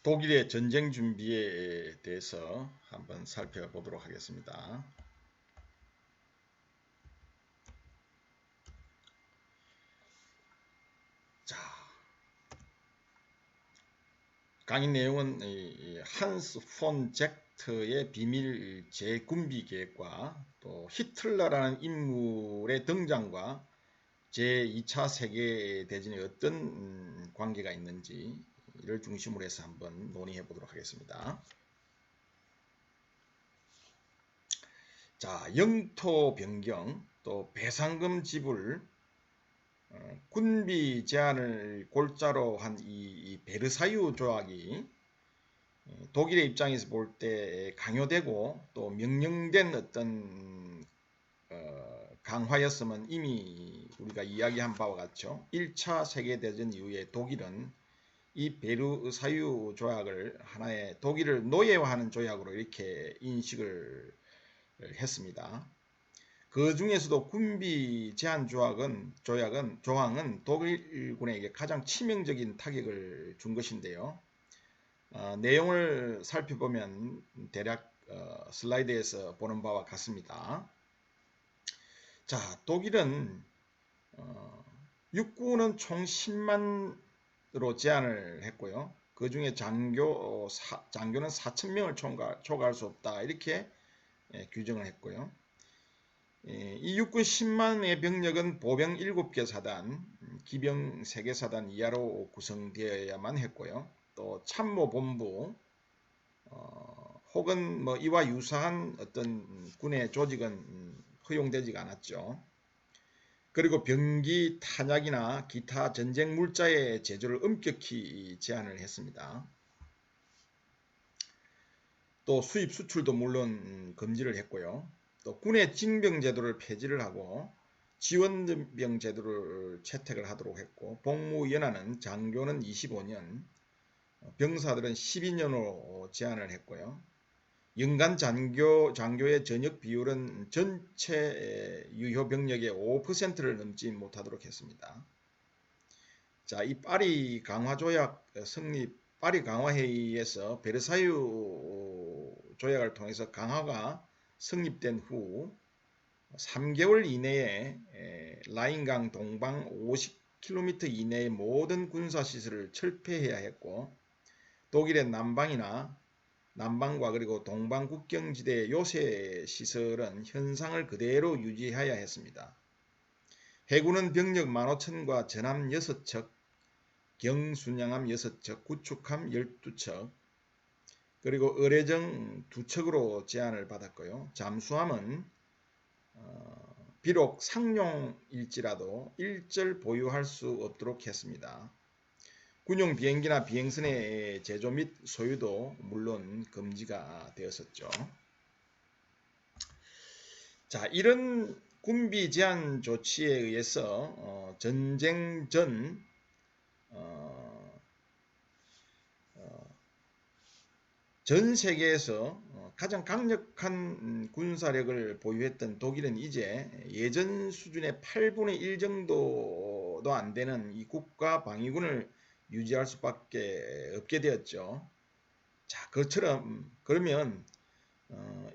독일의 전쟁 준비에 대해서 한번 살펴보도록 하겠습니다. 자, 강의 내용은 한스 폰 젝트의 비밀 재군비 계획과 또 히틀러라는 인물의 등장과 제2차 세계대전에 어떤 관계가 있는지 이를 중심으로 해서 한번 논의해 보도록 하겠습니다. 자, 영토 변경, 또 배상금 지불, 군비 제한을 골자로 한 이 베르사유 조약이 독일의 입장에서 볼 때 강요되고 또 명령된 어떤 강화였으면 이미 우리가 이야기한 바와 같죠. 1차 세계대전 이후에 독일은 이 베르사유 조약을 하나의 독일을 노예화하는 조약으로 이렇게 인식을 했습니다. 그 중에서도 군비 제한 조항은 독일군에게 가장 치명적인 타격을 준 것인데요. 내용을 살펴보면 대략 슬라이드에서 보는 바와 같습니다. 자, 독일은 육군은 총 10만으로 제한을 했고요. 그 중에 장교는 4,000명을 초과할 수 없다 이렇게 규정을 했고요. 이 육군 10만의 병력은 보병 7개 사단, 기병 3개 사단 이하로 구성되어야만 했고요. 또 참모본부 혹은 뭐 이와 유사한 어떤 군의 조직은 허용되지가 않았죠. 그리고 병기, 탄약이나 기타 전쟁 물자의 제조를 엄격히 제한을 했습니다. 또 수입 수출도 물론 금지를 했고요. 또 군의 징병 제도를 폐지를 하고 지원병 제도를 채택을 하도록 했고 복무연한은 장교는 25년, 병사들은 12년으로 제한을 했고요. 연간 장교의 전역 비율은 전체 유효 병력의 5%를 넘지 못하도록 했습니다. 자, 이 파리 강화 조약 성립, 파리 강화 회의에서 베르사유 조약을 통해서 강화가 성립된 후 3개월 이내에 라인강 동방 50km 이내의 모든 군사시설을 철폐해야 했고 독일의 남방과 그리고 동방 국경지대의 요새 시설은 현상을 그대로 유지해야 했습니다. 해군은 병력 15,000과 전함 6척, 경순양함 6척, 구축함 12척, 그리고 의뢰정 2척으로 제한을 받았고요. 잠수함은 비록 상용일지라도 일절 보유할 수 없도록 했습니다. 군용 비행기나 비행선의 제조 및 소유도 물론 금지가 되었었죠. 자, 이런 군비 제한 조치에 의해서 전쟁 전 전 세계에서 가장 강력한 군사력을 보유했던 독일은 이제 예전 수준의 8분의 1 정도도 안 되는 이 국가 방위군을 유지할 수밖에 없게 되었죠. 자, 그러면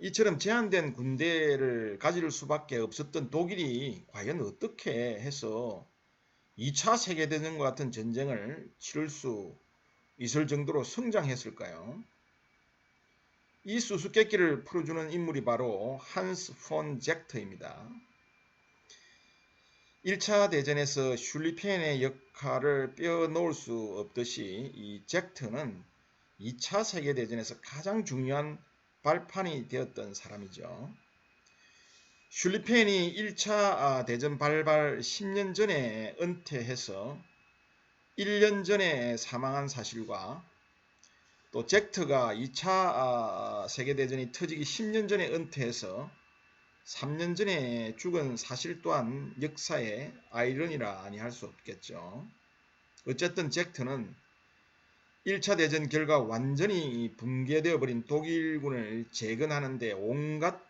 이처럼 제한된 군대를 가질 수밖에 없었던 독일이 과연 어떻게 해서 2차 세계대전과 같은 전쟁을 치를 수 있을 정도로 성장했을까요? 이 수수께끼를 풀어주는 인물이 바로 한스 폰 젝트입니다. 1차 대전에서 슐리펜의 역할을 빼놓을 수 없듯이 이 젝트는 2차 세계대전에서 가장 중요한 발판이 되었던 사람이죠. 슐리펜이 1차 대전 발발 10년 전에 은퇴해서 1년 전에 사망한 사실과 또 젝트가 2차 세계대전이 터지기 10년 전에 은퇴해서 3년 전에 죽은 사실 또한 역사의 아이러니라 아니할 수 없겠죠. 어쨌든 젝트는 1차 대전 결과 완전히 붕괴되어 버린 독일군을 재건하는 데 온갖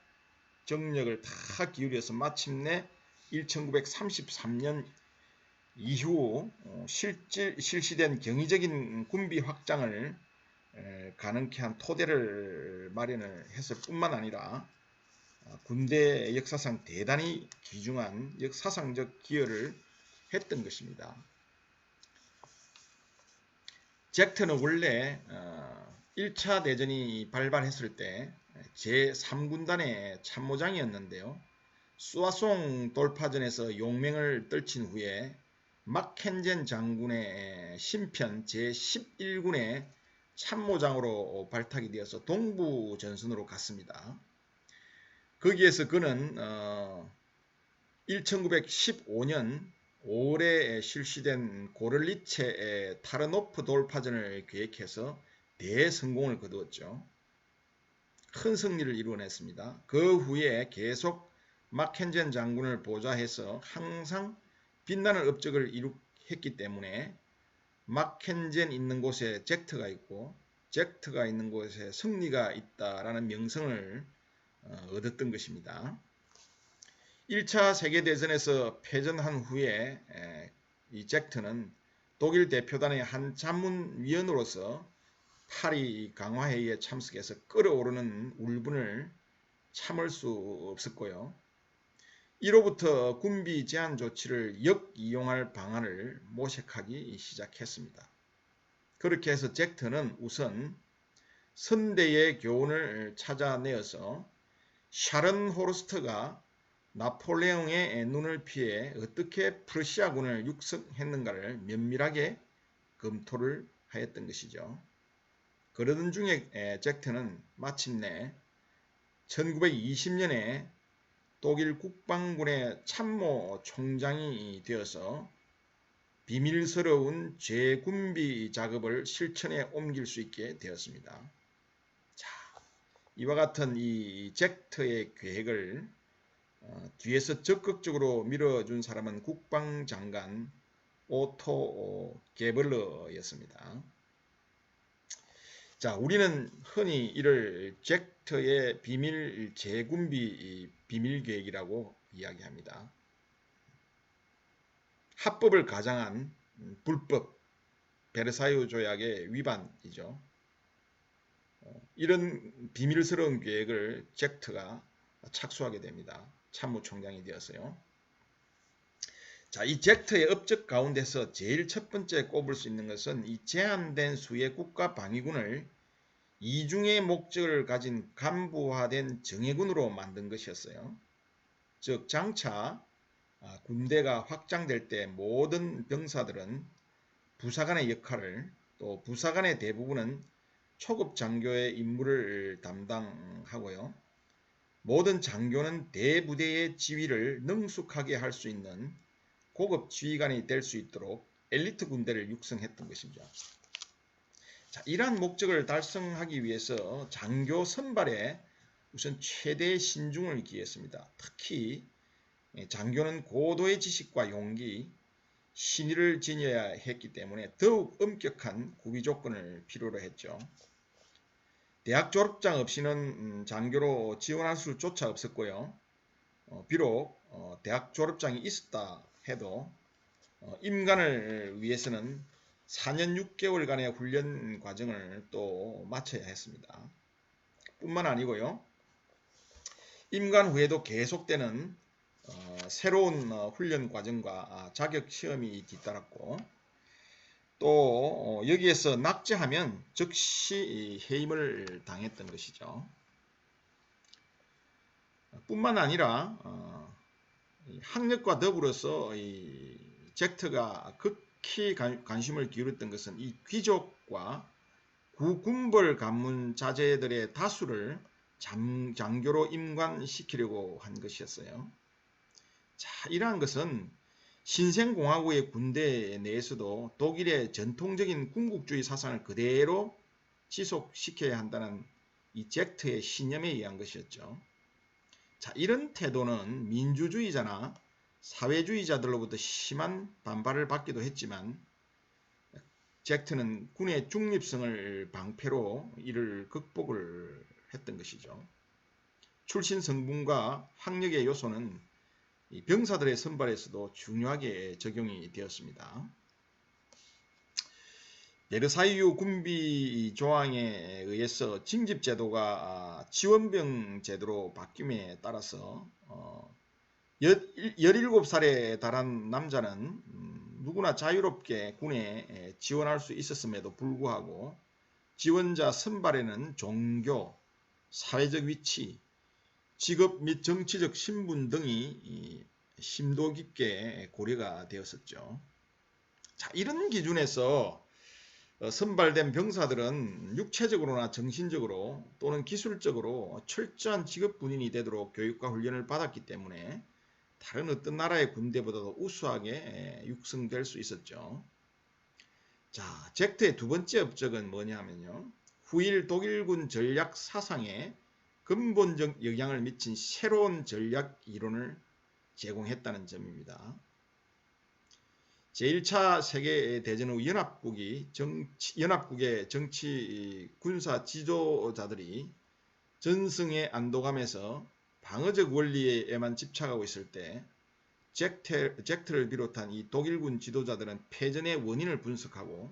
정력을 다 기울여서 마침내 1933년 이후 실시된 경이적인 군비 확장을 가능케 한 토대를 마련을 했을 뿐만 아니라 군대 역사상 대단히 귀중한 역사상적 기여를 했던 것입니다. 잭트는 원래 1차 대전이 발발했을 때 제3군단의 참모장이었는데요. 수아송 돌파전에서 용맹을 떨친 후에 막켄젠 장군의 신편 제11군의 참모장으로 발탁이 되어서 동부 전선으로 갔습니다. 거기에서 그는 1915년 5월에 실시된 고를리체의 타르노프 돌파전을 계획해서 대성공을 거두었죠. 큰 승리를 이루어냈습니다. 그 후에 계속 막켄젠 장군을 보좌해서 항상 빛나는 업적을 했기 때문에 막켄젠 있는 곳에 잭트가 있고 잭트가 있는 곳에 승리가 있다라는 명성을 얻었던 것입니다. 1차 세계대전에서 패전한 후에 이 잭트는 독일 대표단의 한 자문위원으로서 파리 강화회의에 참석해서 끓어오르는 울분을 참을 수 없었고요. 이로부터 군비 제한 조치를 역이용할 방안을 모색하기 시작했습니다. 그렇게 해서 잭트는 우선 선대의 교훈을 찾아내어서 샤른호르스트가 나폴레옹의 눈을 피해 어떻게 프러시아군을 육성했는가를 면밀하게 검토를 하였던 것이죠. 그러던 중에 잭트는 마침내 1920년에 독일 국방군의 참모 총장이 되어서 비밀스러운 재군비 작업을 실천에 옮길 수 있게 되었습니다. 자, 이와 같은 이 잭트의 계획을 뒤에서 적극적으로 밀어준 사람은 국방장관 오토 게벌러였습니다. 자, 우리는 흔히 이를 잭트의 비밀 재군비 비밀 계획이라고 이야기합니다. 합법을 가장한 불법 베르사유 조약의 위반이죠. 이런 비밀스러운 계획을 잭트가 착수하게 됩니다. 참모총장이 되었어요. 자, 이 잭트의 업적 가운데서 제일 첫 번째 꼽을 수 있는 것은 이 제한된 수의 국가 방위군을 이중의 목적을 가진 간부화된 정예군으로 만든 것이었어요. 즉 장차 군대가 확장될 때 모든 병사들은 부사관의 역할을, 또 부사관의 대부분은 초급 장교의 임무를 담당하고요. 모든 장교는 대부대의 지휘를 능숙하게 할 수 있는 고급 지휘관이 될 수 있도록 엘리트 군대를 육성했던 것입니다. 자, 이러한 목적을 달성하기 위해서 장교 선발에 우선 최대의 신중을 기했습니다. 특히 장교는 고도의 지식과 용기, 신의를 지녀야 했기 때문에 더욱 엄격한 구비 조건을 필요로 했죠. 대학 졸업장 없이는 장교로 지원할 수조차 없었고요. 비록 대학 졸업장이 있었다 해도 임관을 위해서는 4년 6개월간의 훈련 과정을 또 마쳐야 했습니다. 뿐만 아니고요. 임관 후에도 계속되는 새로운 훈련 과정과 자격 시험이 뒤따랐고, 또 여기에서 낙제하면 즉시 해임을 당했던 것이죠. 뿐만 아니라 학력과 더불어서 이 잭트가 극히 관심을 기울였던 것은 이 귀족과 구군벌 가문 자제들의 다수를 장교로 임관시키려고 한 것이었어요. 자, 이러한 것은 신생공화국의 군대 내에서도 독일의 전통적인 군국주의 사상을 그대로 지속시켜야 한다는 이 잭트의 신념에 의한 것이었죠. 자, 이런 태도는 민주주의자나 사회주의자들로부터 심한 반발을 받기도 했지만 잭트는 군의 중립성을 방패로 이를 극복을 했던 것이죠. 출신 성분과 학력의 요소는 병사들의 선발에서도 중요하게 적용이 되었습니다. 베르사유 군비 조항에 의해서 징집제도가 지원병 제도로 바뀜에 따라서 17살에 달한 남자는 누구나 자유롭게 군에 지원할 수 있었음에도 불구하고 지원자 선발에는 종교, 사회적 위치, 직업 및 정치적 신분 등이 심도 깊게 고려가 되었었죠. 자, 이런 기준에서 선발된 병사들은 육체적으로나 정신적으로 또는 기술적으로 철저한 직업 군인이 되도록 교육과 훈련을 받았기 때문에 다른 어떤 나라의 군대보다도 우수하게 육성될 수 있었죠. 자, 젝트의 두 번째 업적은 뭐냐면요. 후일 독일군 전략 사상에 근본적 영향을 미친 새로운 전략 이론을 제공했다는 점입니다. 제1차 세계대전 후 연합국의 정치 군사 지도자들이 전승의 안도감에서 방어적 원리에만 집착하고 있을 때 젝트를 비롯한 이 독일군 지도자들은 패전의 원인을 분석하고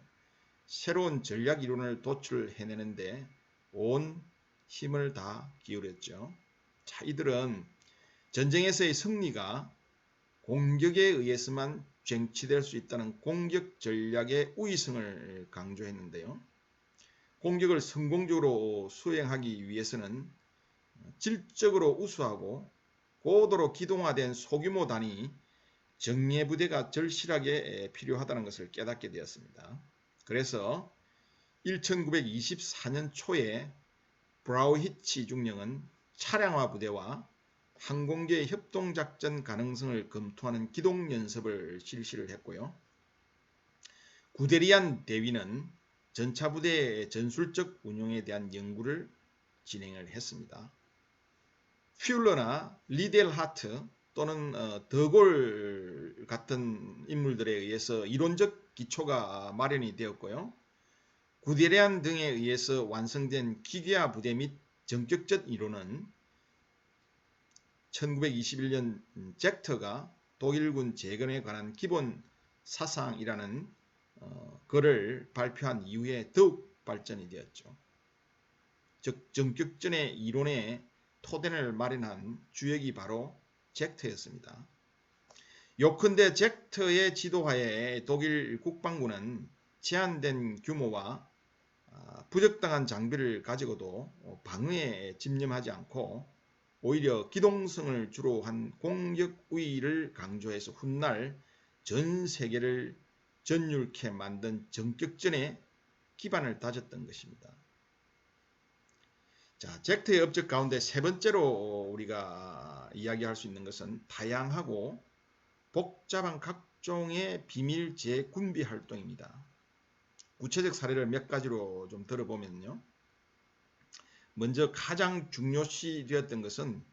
새로운 전략 이론을 도출해내는데 온 힘을 다 기울였죠. 자, 이들은 전쟁에서의 승리가 공격에 의해서만 쟁취될 수 있다는 공격 전략의 우위성을 강조했는데요. 공격을 성공적으로 수행하기 위해서는 질적으로 우수하고 고도로 기동화된 소규모 단위 정예부대가 절실하게 필요하다는 것을 깨닫게 되었습니다. 그래서 1924년 초에 브라우히치 중령은 차량화 부대와 항공기의 협동작전 가능성을 검토하는 기동연습을 실시를 했고요. 구데리안 대위는 전차부대의 전술적 운용에 대한 연구를 진행을 했습니다. 퓨러나 리델하트 또는 더골 같은 인물들에 의해서 이론적 기초가 마련이 되었고요. 구데리안 등에 의해서 완성된 기계화 부대 및 전격전 이론은 1921년 젝터가 독일군 재건에 관한 기본 사상이라는 글을 발표한 이후에 더욱 발전이 되었죠. 즉 전격전의 이론의 토대를 마련한 주역이 바로 젝터였습니다. 요컨대 젝터의 지도하에 독일 국방부는 제한된 규모와 부적당한 장비를 가지고도 방어에 집념하지 않고 오히려 기동성을 주로 한 공격 우위를 강조해서 훗날 전 세계를 전율케 만든 전격전의 기반을 다졌던 것입니다. 자, 젝트의 업적 가운데 세 번째로 우리가 이야기할 수 있는 것은 다양하고 복잡한 각종의 비밀 재군비 활동입니다. 구체적 사례를 몇 가지로 좀 들어보면요. 먼저 가장 중요시 되었던 것은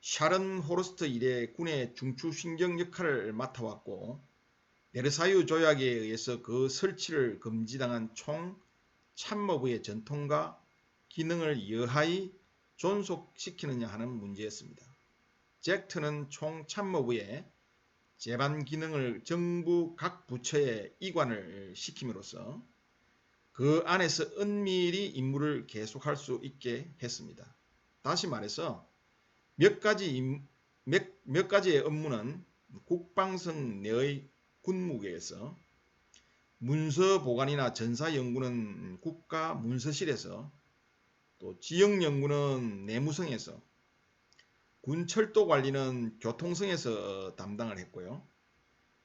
샤른 호르스트 이래 군의 중추신경 역할을 맡아왔고 베르사유 조약에 의해서 그 설치를 금지당한 총 참모부의 전통과 기능을 여하이 존속시키느냐 하는 문제였습니다. 젝트는 총 참모부의 제반 기능을 정부 각 부처에 이관을 시킴으로써 그 안에서 은밀히 임무를 계속할 수 있게 했습니다. 다시 말해서 몇 가지의 업무는 국방성 내의 군무계에서, 문서 보관이나 전사 연구는 국가 문서실에서, 또 지역 연구는 내무성에서, 군 철도 관리는 교통성에서 담당을 했고요.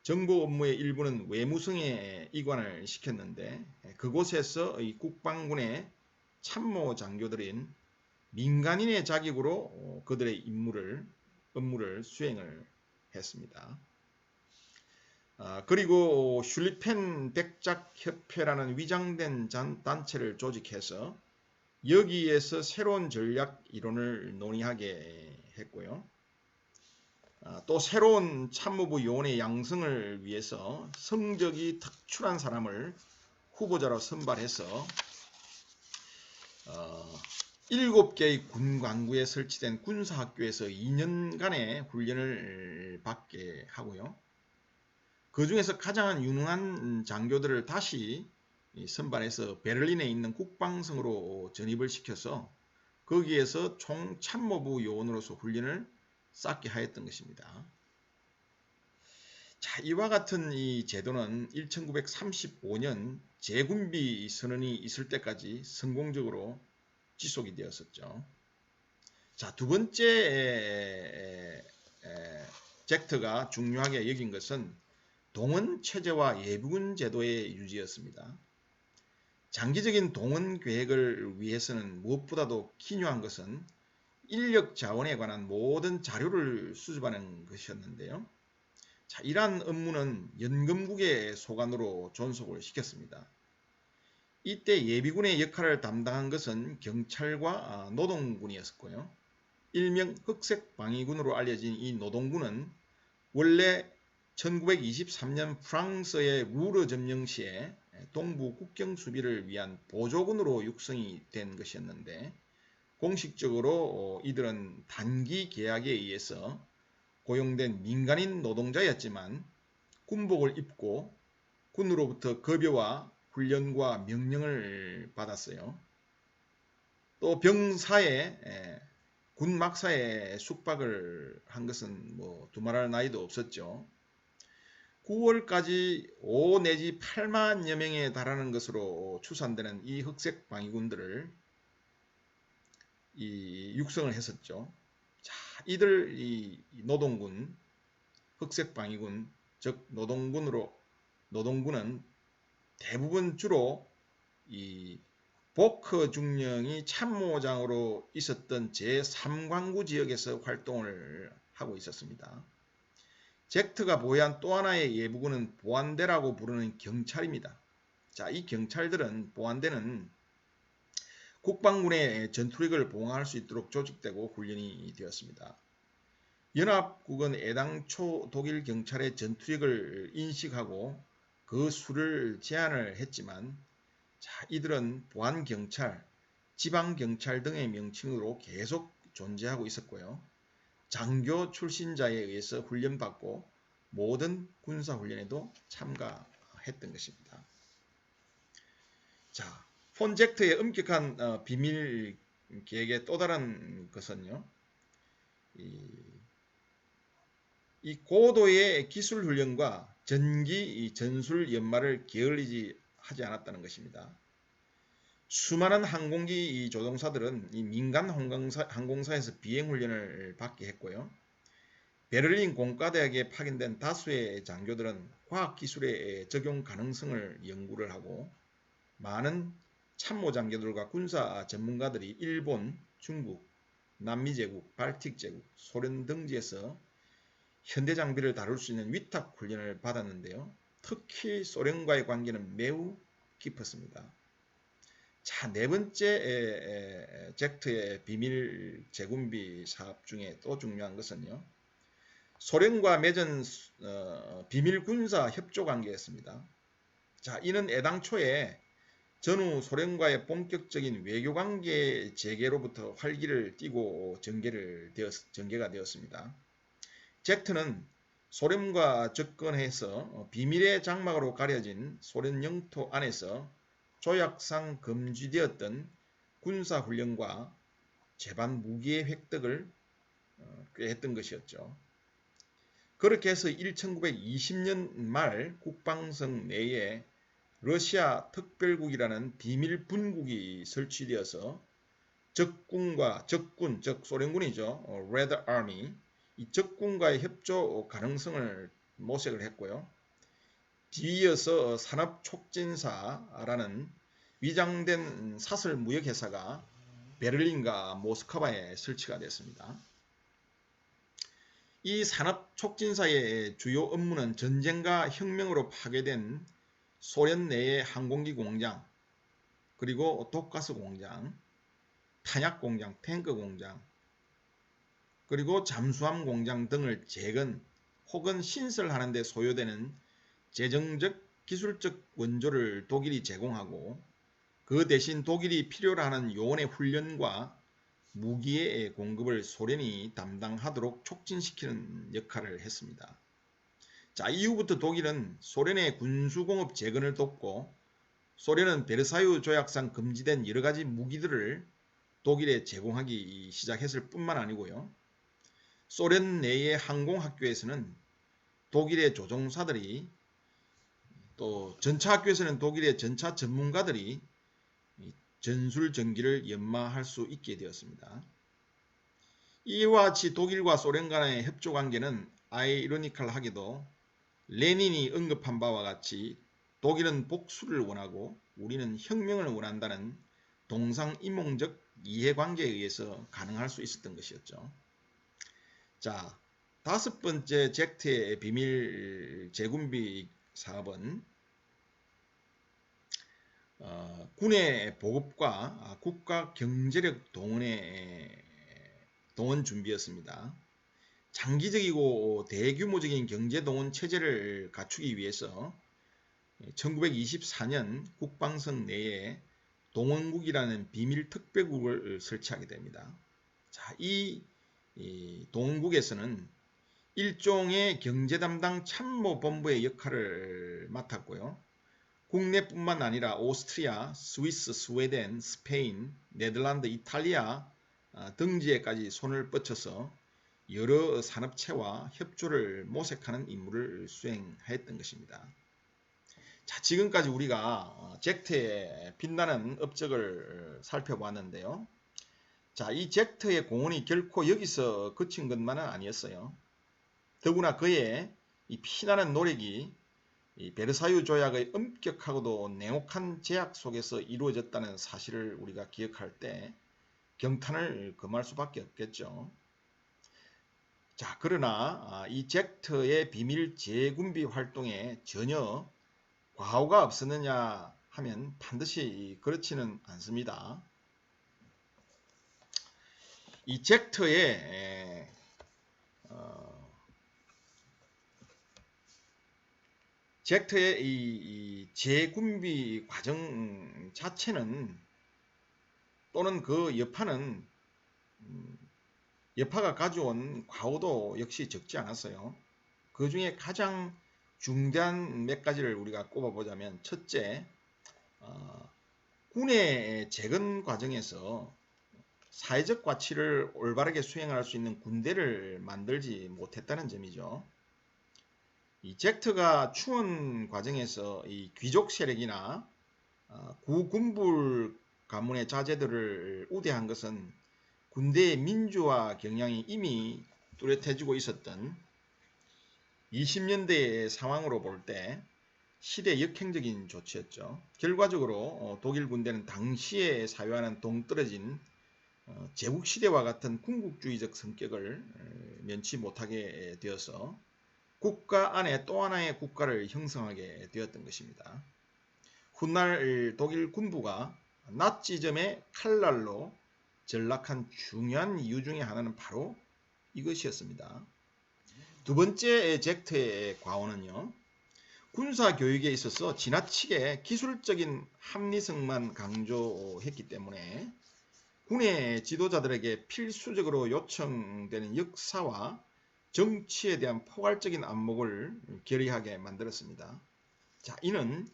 정보 업무의 일부는 외무성에 이관을 시켰는데 그곳에서 이 국방군의 참모 장교들인 민간인의 자격으로 그들의 업무를 수행을 했습니다. 그리고 슐리펜 백작협회라는 위장된 단체를 조직해서 여기에서 새로운 전략 이론을 논의하게 했고요. 또 새로운 참모부 요원의 양성을 위해서 성적이 특출한 사람을 후보자로 선발해서 7개의 군관구에 설치된 군사학교에서 2년간의 훈련을 받게 하고요. 그 중에서 가장 유능한 장교들을 다시 선반해서 베를린에 있는 국방성으로 전입을 시켜서 거기에서 총참모부 요원으로서 훈련을 쌓게 하였던 것입니다. 자, 이와 같은 이 제도는 1935년 재군비 선언이 있을 때까지 성공적으로 지속이 되었었죠. 자, 두 번째 젝트가 중요하게 여긴 것은 동원 체제와 예비군 제도의 유지였습니다. 장기적인 동원 계획을 위해서는 무엇보다도 기묘한 것은 인력 자원에 관한 모든 자료를 수집하는 것이었는데요. 자, 이러한 업무는 연금국의 소관으로 존속을 시켰습니다. 이때 예비군의 역할을 담당한 것은 경찰과 노동군이었고요. 일명 흑색방위군으로 알려진 이 노동군은 원래 1923년 프랑스의 루르 점령 시에 동부 국경 수비를 위한 보조군으로 육성이 된 것이었는데 공식적으로 이들은 단기 계약에 의해서 고용된 민간인 노동자였지만 군복을 입고 군으로부터 급여와 훈련과 명령을 받았어요. 또 병사에 군 막사에 숙박을 한 것은 뭐 두말할 나위도 없었죠. 9월까지 5 내지 8만여 명에 달하는 것으로 추산되는 이 흑색 방위군들을 육성을 했었죠. 자, 이들 이 노동군, 흑색 방위군, 즉 노동군은 대부분 주로 이 보크 중령이 참모장으로 있었던 제3광구 지역에서 활동을 하고 있었습니다. 젝트가 보유한 또 하나의 예비군은 보안대라고 부르는 경찰입니다. 자, 이 경찰들은 보안대는 국방군의 전투력을 보강할 수 있도록 조직되고 훈련이 되었습니다. 연합국은 애당초 독일 경찰의 전투력을 인식하고 그 수를 제한을 했지만 자, 이들은 보안경찰, 지방경찰 등의 명칭으로 계속 존재하고 있었고요. 장교 출신자에 의해서 훈련받고 모든 군사훈련에도 참가했던 것입니다. 자, 폰 젝트의 엄격한 비밀 계획의 또 다른 것은요. 이 고도의 기술 훈련과 전기 전술 연마를 게을리지 하지 않았다는 것입니다. 수많은 항공기 조종사들은 이 민간 항공사에서 비행훈련을 받게 했고요. 베를린 공과대학에 파견된 다수의 장교들은 과학기술의 적용 가능성을 연구를 하고 많은 참모장교들과 군사 전문가들이 일본, 중국, 남미제국, 발틱제국, 소련 등지에서 현대장비를 다룰 수 있는 위탁훈련을 받았는데요. 특히 소련과의 관계는 매우 깊었습니다. 자, 네 번째 젝트의 비밀 재군비 사업 중에 또 중요한 것은요. 소련과 맺은 비밀 군사 협조 관계였습니다. 자, 이는 애당초에 전후 소련과의 본격적인 외교관계 재개로부터 활기를 띠고 전개가 되었습니다. 젝트는 소련과 접근해서 비밀의 장막으로 가려진 소련 영토 안에서 조약상 금지되었던 군사훈련과 제반 무기의 획득을 했던 것이었죠. 그렇게 해서 1920년 말 국방성 내에 러시아 특별국이라는 비밀 분국이 설치되어서 적군, 즉 소련군이죠. 레드 아미, 이 적군과의 협조 가능성을 모색을 했고요. 뒤이어서 산업촉진사라는 위장된 사설 무역회사가 베를린과 모스크바에 설치가 됐습니다. 이 산업촉진사의 주요 업무는 전쟁과 혁명으로 파괴된 소련 내의 항공기 공장, 그리고 독가스 공장, 탄약 공장, 탱크 공장, 그리고 잠수함 공장 등을 재건 혹은 신설하는 데 소요되는 재정적, 기술적 원조를 독일이 제공하고 그 대신 독일이 필요로 하는 요원의 훈련과 무기의 공급을 소련이 담당하도록 촉진시키는 역할을 했습니다. 자, 이후부터 독일은 소련의 군수공업 재건을 돕고 소련은 베르사유 조약상 금지된 여러 가지 무기들을 독일에 제공하기 시작했을 뿐만 아니고요. 소련 내의 항공학교에서는 독일의 조종사들이 또 전차학교에서는 독일의 전차 전문가들이 전술 전기를 연마할 수 있게 되었습니다. 이와 같이 독일과 소련 간의 협조 관계는 아이러니컬하게도 레닌이 언급한 바와 같이 독일은 복수를 원하고 우리는 혁명을 원한다는 동상이몽적 이해관계에 의해서 가능할 수 있었던 것이었죠. 자, 다섯 번째 젝트의 비밀 재군비 사업은 군의 보급과 국가 경제력 동원 준비였습니다. 장기적이고 대규모적인 경제 동원 체제를 갖추기 위해서 1924년 국방성 내에 동원국이라는 비밀 특별국을 설치하게 됩니다. 자, 이 동원국에서는 일종의 경제 담당 참모본부의 역할을 맡았고요. 국내뿐만 아니라 오스트리아, 스위스, 스웨덴, 스페인, 네덜란드, 이탈리아 등지에까지 손을 뻗쳐서 여러 산업체와 협조를 모색하는 임무를 수행했던 것입니다. 자, 지금까지 우리가 젝트의 빛나는 업적을 살펴보았는데요. 자, 이 젝트의 공헌이 결코 여기서 그친 것만은 아니었어요. 더구나 그의 이 피나는 노력이 이 베르사유 조약의 엄격하고도 냉혹한 제약 속에서 이루어졌다는 사실을 우리가 기억할 때 경탄을 금할 수밖에 없겠죠. 자, 그러나 이 젝트의 비밀 재군비 활동에 전혀 과오가 없었느냐 하면 반드시 그렇지는 않습니다. 이 젝트의 이 재군비 과정 자체는 또는 그 여파는 여파가 가져온 과오도 역시 적지 않았어요. 그 중에 가장 중대한 몇 가지를 우리가 꼽아보자면, 첫째, 군의 재건 과정에서 사회적 가치를 올바르게 수행할 수 있는 군대를 만들지 못했다는 점이죠. 이 젝트가 충원 과정에서 이 귀족 세력이나 구군불 가문의 자제들을 우대한 것은 군대의 민주화 경향이 이미 뚜렷해지고 있었던 20년대의 상황으로 볼 때 시대 역행적인 조치였죠. 결과적으로 독일 군대는 당시에 사유하는 동떨어진 제국시대와 같은 군국주의적 성격을 면치 못하게 되어서 국가 안에 또 하나의 국가를 형성하게 되었던 것입니다. 훗날 독일 군부가 나치즘의 칼날로 전락한 중요한 이유 중에 하나는 바로 이것이었습니다. 두 번째 젝트의 과오는요, 군사교육에 있어서 지나치게 기술적인 합리성만 강조했기 때문에 군의 지도자들에게 필수적으로 요청되는 역사와 정치에 대한 포괄적인 안목을 결의하게 만들었습니다. 자, 이는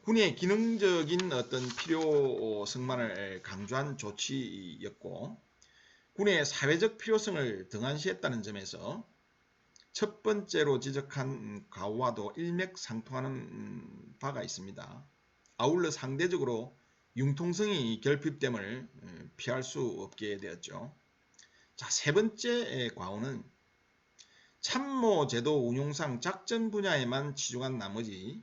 군의 기능적인 어떤 필요성만을 강조한 조치였고, 군의 사회적 필요성을 등한시했다는 점에서 첫 번째로 지적한 과오와도 일맥상통하는 바가 있습니다. 아울러 상대적으로 융통성이 결핍됨을 피할 수 없게 되었죠. 자, 세 번째 과오는 참모 제도 운용상 작전 분야에만 치중한 나머지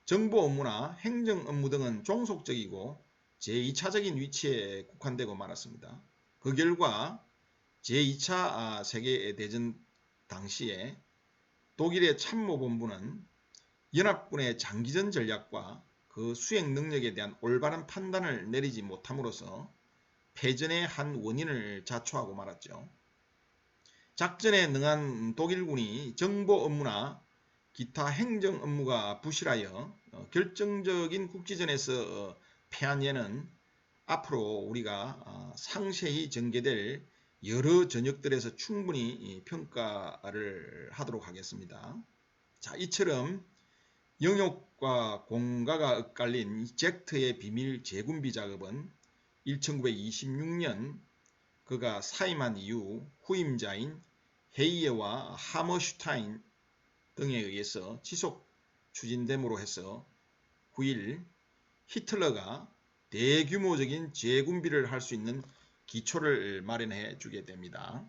정보 업무나 행정 업무 등은 종속적이고 제2차적인 위치에 국한되고 말았습니다. 그 결과 제2차 세계대전 당시에 독일의 참모본부는 연합군의 장기전 전략과 그 수행 능력에 대한 올바른 판단을 내리지 못함으로써 패전의 한 원인을 자초하고 말았죠. 작전에 능한 독일군이 정보 업무나 기타 행정 업무가 부실하여 결정적인 국지전에서 패한 예는 앞으로 우리가 상세히 전개될 여러 전역들에서 충분히 평가를 하도록 하겠습니다. 자, 이처럼 영역 미국과 공가가 엇갈린 젝트의 비밀 재군비 작업은 1926년 그가 사임한 이후 후임자인 헤이에와 하머슈타인 등에 의해서 지속 추진됨으로 해서 9일 히틀러가 대규모적인 재군비를 할 수 있는 기초를 마련해 주게 됩니다.